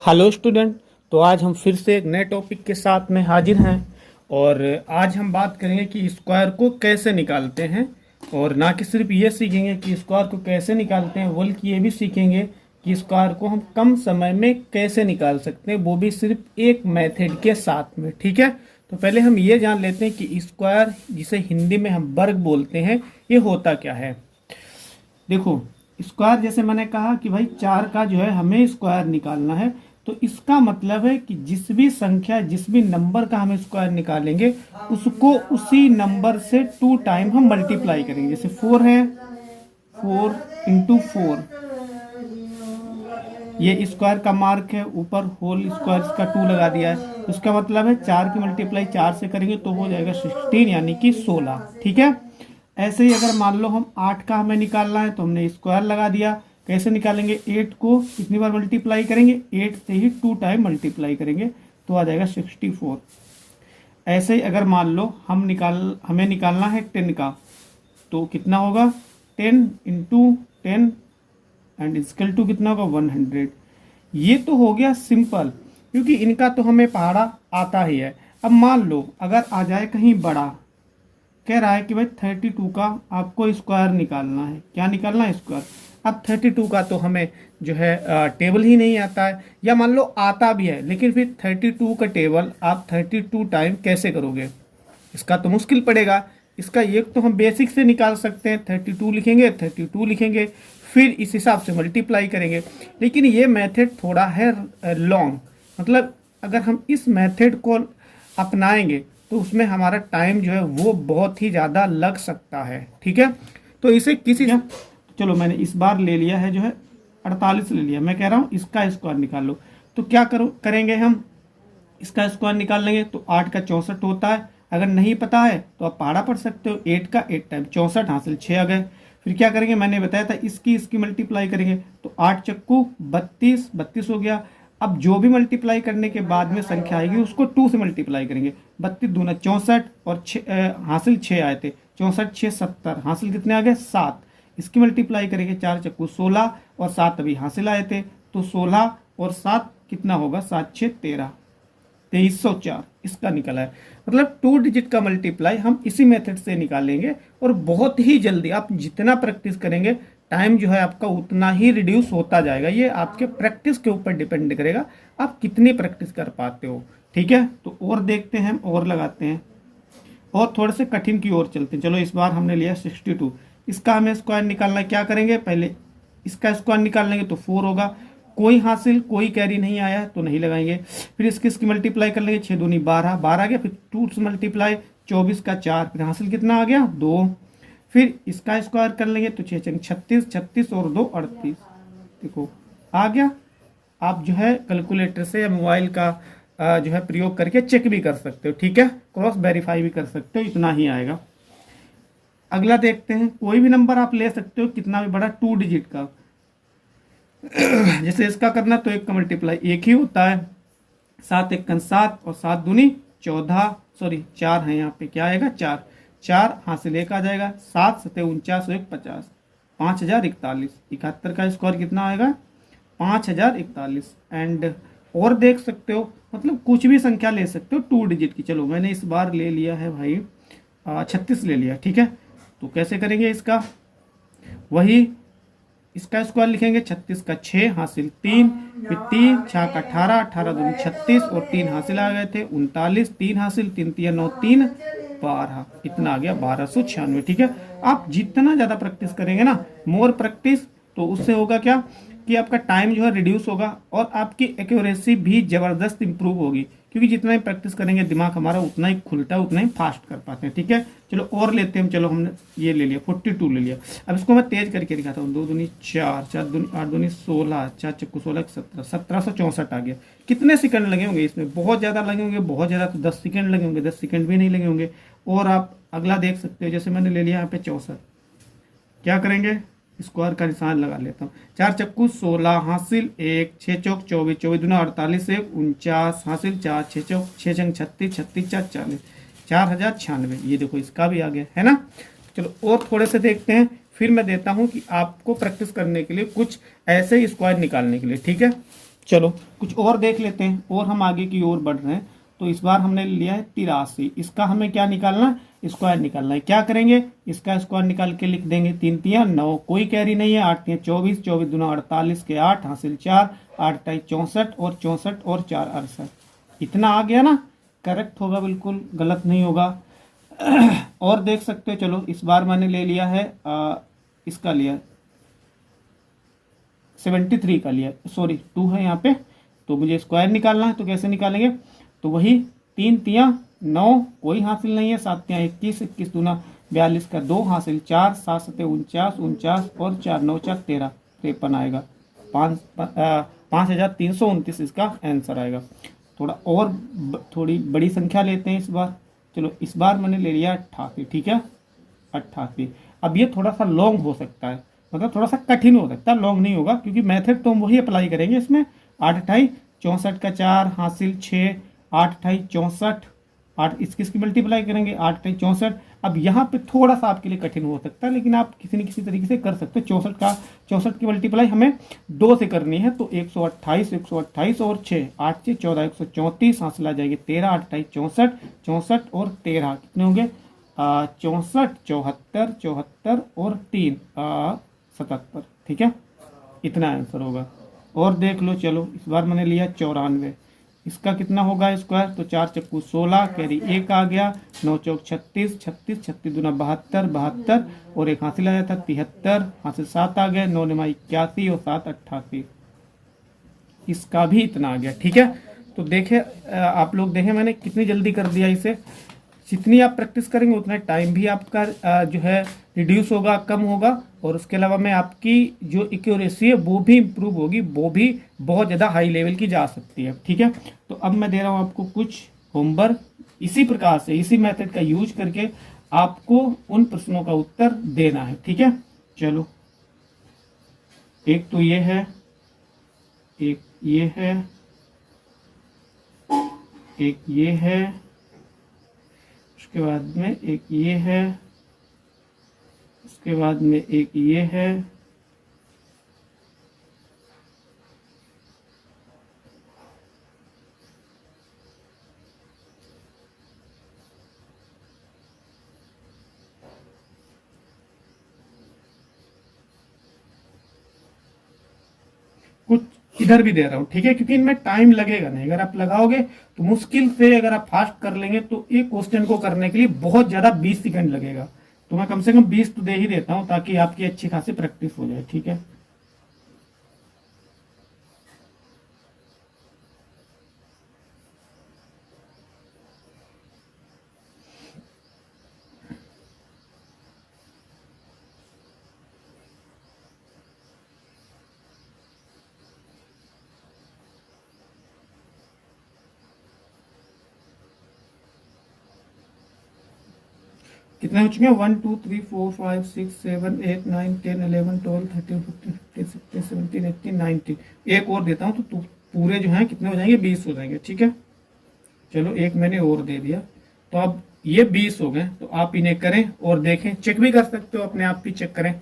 Hello student. तो आज हम फिर से एक नए टॉपिक के साथ में हाजिर हैं और आज हम बात करेंगे कि स्क्वायर को कैसे निकालते हैं। और ना कि सिर्फ ये सीखेंगे कि स्क्वायर को कैसे निकालते हैं, बल्कि ये भी सीखेंगे कि स्क्वायर को हम कम समय में कैसे निकाल सकते हैं, वो भी सिर्फ एक मेथड के साथ में। ठीक है, तो पहले हम ये जान लेते हैं कि स्क्वायर, जिसे हिंदी में हम वर्ग बोलते हैं, ये होता क्या है। देखो, स्क्वायर जैसे मैंने कहा कि भाई 4 का जो है हमें स्क्वायर निकालना है, तो इसका मतलब है कि जिस भी संख्या, जिस भी नंबर का हम स्क्वायर निकालेंगे, उसको उसी नंबर से 2 टाइम हम मल्टीप्लाई करेंगे। जैसे 4 है, 4 इंटू 4, ये स्क्वायर का मार्क है, ऊपर होल स्क्वायर इसका 2 लगा दिया है। उसका मतलब है 4 की मल्टीप्लाई 4 से करेंगे तो हो जाएगा 16, यानी कि 16। ठीक है, ऐसे ही अगर मान लो हम 8 का हमें निकालना है तो हमने स्क्वायर लगा दिया। कैसे निकालेंगे, 8 को कितनी बार मल्टीप्लाई करेंगे, 8 से ही 2 टाइम मल्टीप्लाई करेंगे तो आ जाएगा 64। ऐसे ही अगर मान लो हमें निकालना है 10 का, तो कितना होगा, 10 इंटू 10 एंड इक्वल टू कितना होगा, 100। ये तो हो गया सिंपल, क्योंकि इनका तो हमें पहाड़ा आता ही है। अब मान लो अगर आ जाए कहीं बड़ा, कह रहा है कि भाई 32 का आपको स्क्वायर निकालना है। क्या निकालना है, स्क्वायर। अब 32 का तो हमें जो है टेबल ही नहीं आता है, या मान लो आता भी है, लेकिन फिर 32 का टेबल आप 32 टाइम कैसे करोगे, इसका तो मुश्किल पड़ेगा। इसका एक तो हम बेसिक से निकाल सकते हैं, 32 लिखेंगे, 32 लिखेंगे, फिर इस हिसाब से मल्टीप्लाई करेंगे। लेकिन ये मेथड थोड़ा है लॉन्ग, मतलब अगर हम इस मेथड को अपनाएंगे तो उसमें हमारा टाइम जो है वो बहुत ही ज़्यादा लग सकता है। ठीक है, तो इसे किसी, चलो मैंने इस बार ले लिया है जो है 48 ले लिया, मैं कह रहा हूँ इसका स्क्वायर निकाल लो। तो क्या करेंगे हम, इसका स्क्वायर निकाल लेंगे तो 8 का 64 होता है। अगर नहीं पता है तो आप पहाड़ा पढ़ सकते हो, 8 का 8 टाइम 64 हासिल 6 आ गए। फिर क्या करेंगे, मैंने बताया था इसकी मल्टीप्लाई करेंगे, तो 8 चक्कू 32, 32 हो गया। अब जो भी मल्टीप्लाई करने के बाद में संख्या आएगी उसको 2 से मल्टीप्लाई करेंगे। 32 दूना 64 और हासिल 6 आए थे, 64 6 70, हासिल कितने आ गए, 7। इसकी मल्टीप्लाई करेंगे, 4 चक्कू 16 और 7 अभी हासिल आए थे, तो 16 और 7 कितना होगा, 7 6 13, 2304 इसका निकला है। मतलब 2 डिजिट का मल्टीप्लाई हम इसी मेथड से निकालेंगे और बहुत ही जल्दी। आप जितना प्रैक्टिस करेंगे, टाइम जो है आपका उतना ही रिड्यूस होता जाएगा। ये आपके प्रैक्टिस के ऊपर डिपेंड करेगा, आप कितनी प्रैक्टिस कर पाते हो। ठीक है, तो और देखते हैं, और लगाते हैं, और थोड़े से कठिन की ओर चलते हैं। चलो इस बार हमने लिया 62, इसका हमें स्क्वायर निकालना है। क्या करेंगे, पहले इसका स्क्वायर निकाल लेंगे तो 4 होगा, कोई हासिल कोई कैरी नहीं आया तो नहीं लगाएंगे। फिर इसकी मल्टीप्लाई कर लेंगे, 6 दूनी 12, 12 आ गया, फिर 2 से मल्टीप्लाई 24 का 4, फिर हासिल कितना आ गया, 2। फिर इसका स्क्वायर कर लेंगे तो 6 36, 36 और 2 38, देखो आ गया। आप जो है कैलकुलेटर से या मोबाइल का जो है प्रयोग करके चेक भी कर सकते हो। ठीक है, क्रॉस वेरीफाई भी कर सकते हो, इतना ही आएगा। अगला देखते हैं, कोई भी नंबर आप ले सकते हो, कितना भी बड़ा, 2 डिजिट का। जैसे इसका करना तो एक का मल्टीप्लाई एक ही होता है, 7 एक 7 और 7 दूनी 14, सॉरी 4 है यहाँ पे, क्या आएगा 4, 4 हासिल 1 आ जाएगा, 7 7 49 1 50, 5041। 71 का स्कोर कितना आएगा, 5041। एंड और देख सकते हो, मतलब कुछ भी संख्या ले सकते हो 2 डिजिट की। चलो मैंने इस बार ले लिया है भाई 36 ले लिया। ठीक है, तो कैसे करेंगे इसका, वही इसका स्क्वायर लिखेंगे, 36 का 6 हासिल 3, फिर 3 6 का 18, 18 दूनी 36 और 3 हासिल आ गए थे 39, 3 हासिल 3 3 9 3 12, इतना आ गया 1296। ठीक है, आप जितना ज़्यादा प्रैक्टिस करेंगे ना, मोर प्रैक्टिस, तो उससे होगा क्या कि आपका टाइम जो है रिड्यूस होगा और आपकी एक्यूरेसी भी ज़बरदस्त इंप्रूव होगी, क्योंकि जितना ही प्रैक्टिस करेंगे दिमाग हमारा उतना ही खुलता है, उतना ही फास्ट कर पाते हैं। ठीक है, चलो और लेते हैं। चलो हमने ये ले लिया, 42 ले लिया। अब इसको मैं तेज करके दिखाता हूँ, 2 दूनी 4, 4 दूनी 8 दूनी 16, 4 चक्कू 16 17, 1764 आ गया। कितने सेकंड लगे होंगे इसमें, बहुत ज़्यादा लगे होंगे, बहुत ज़्यादा तो 10 सेकंड लगे होंगे, 10 सेकंड भी नहीं लगे होंगे। और आप अगला देख सकते हो, जैसे मैंने ले लिया यहाँ पे 64, क्या करेंगे, स्क्वायर का निशान लगा लेता हूँ, 4 चक्कू 16 हासिल 1, 6 चौक 24, 24 दूना 48 1 49 हासिल 4, 6 चौक 6 छंग 36, 36 4 40, 4096। ये देखो इसका भी आ गया है ना। चलो और थोड़े से देखते हैं, फिर मैं देता हूँ कि आपको प्रैक्टिस करने के लिए कुछ ऐसे ही स्क्वायर निकालने के लिए। ठीक है, चलो कुछ और देख लेते हैं, और हम आगे की ओर बढ़ रहे हैं। तो इस बार हमने लिया है 83, इसका हमें क्या निकालना है, स्क्वायर निकालना है। क्या करेंगे, इसका स्क्वायर निकाल के लिख देंगे, 3 तिया 9, कोई कैरी नहीं है, 8 तिया 24, 24 दूना 48 के 8 हासिल 4, 8 टाई 64 और 64 और 4 68। इतना आ गया ना, करेक्ट होगा, बिल्कुल गलत नहीं होगा। और देख सकते हो, चलो इस बार मैंने ले लिया है इसका लिया 73 का लिया, सॉरी 2 है यहाँ पे, तो मुझे स्क्वायर निकालना है। तो कैसे निकालेंगे, तो वही 3 तिया 9, कोई हासिल नहीं है, 7 तिया 21, 21 दूना 42 का 2 हासिल 4, 7 सते 49, 49 और 4 9 4 13, 53 आएगा। 5329 इसका आंसर आएगा। थोड़ा और थोड़ी बड़ी संख्या लेते हैं इस बार। चलो इस बार मैंने ले लिया 88, ठीक है 88। अब ये थोड़ा सा लॉन्ग हो सकता है, मतलब थोड़ा सा कठिन हो सकता है, लॉन्ग नहीं होगा, क्योंकि मेथड तो हम वही अप्लाई करेंगे इसमें। 8 अठाई 64 का 4 हासिल 6, 8 अठाई 64, 8 इसकी मल्टीप्लाई करेंगे 8 अठाई 64। अब यहाँ पे थोड़ा सा आपके लिए कठिन हो सकता है, लेकिन आप किसी न किसी तरीके से कर सकते हो। 64 की मल्टीप्लाई हमें 2 से करनी है, तो 128 और 6 8 से 14 134 हासिल आ जाएगी 13, 8 अठाई 64, 64 और 13 कितने होंगे 64, 74, 74 और 3 77, ठीक है, इतना आंसर होगा। और देख लो, चलो इस बार मैंने लिया 94, इसका कितना होगा स्क्वायर, तो 4 चक्कू 16, कैरी 1 आ गया, 9 चौक 36, 36 36 दूना 72, 72 और एक हासिल आया था 73, हासिल 7 आ गया, 9 निमा 81 और 7 88, इसका भी इतना आ गया, ठीक है। तो देखे आप लोग देखें मैंने कितनी जल्दी कर दिया इसे। जितनी आप प्रैक्टिस करेंगे उतना टाइम भी आपका जो है रिड्यूस होगा, कम होगा, और उसके अलावा में आपकी जो एक्यूरेसी है वो भी इम्प्रूव होगी, वो भी बहुत ज़्यादा हाई लेवल की जा सकती है, ठीक है। तो अब मैं दे रहा हूँ आपको कुछ होमवर्क, इसी प्रकार से इसी मेथड का यूज करके आपको उन प्रश्नों का उत्तर देना है, ठीक है। चलो एक तो ये है, एक ये है, एक ये है, उसके बाद में एक ये है, उसके बाद में एक ये है, कुछ इधर भी दे रहा हूँ, ठीक है, क्योंकि इनमें टाइम लगेगा नहीं। अगर आप लगाओगे तो मुश्किल से, अगर आप फास्ट कर लेंगे तो एक क्वेश्चन को करने के लिए बहुत ज्यादा 20 सेकंड लगेगा। तो मैं कम से कम 20 तो दे ही देता हूँ, ताकि आपकी अच्छी खासी प्रैक्टिस हो जाए, ठीक है। कितने हो चुके हैं, 1 2 3 4 5 6 7 8 9 10 11 12 13 14 15 16 17 18 19। एक और देता हूँ तो पूरे जो हैं कितने हो जाएंगे, 20 हो जाएंगे, ठीक है। चलो एक मैंने और दे दिया, तो अब ये 20 हो गए। तो आप इन्हें करें और देखें, चेक भी कर सकते हो, अपने आप भी चेक करें।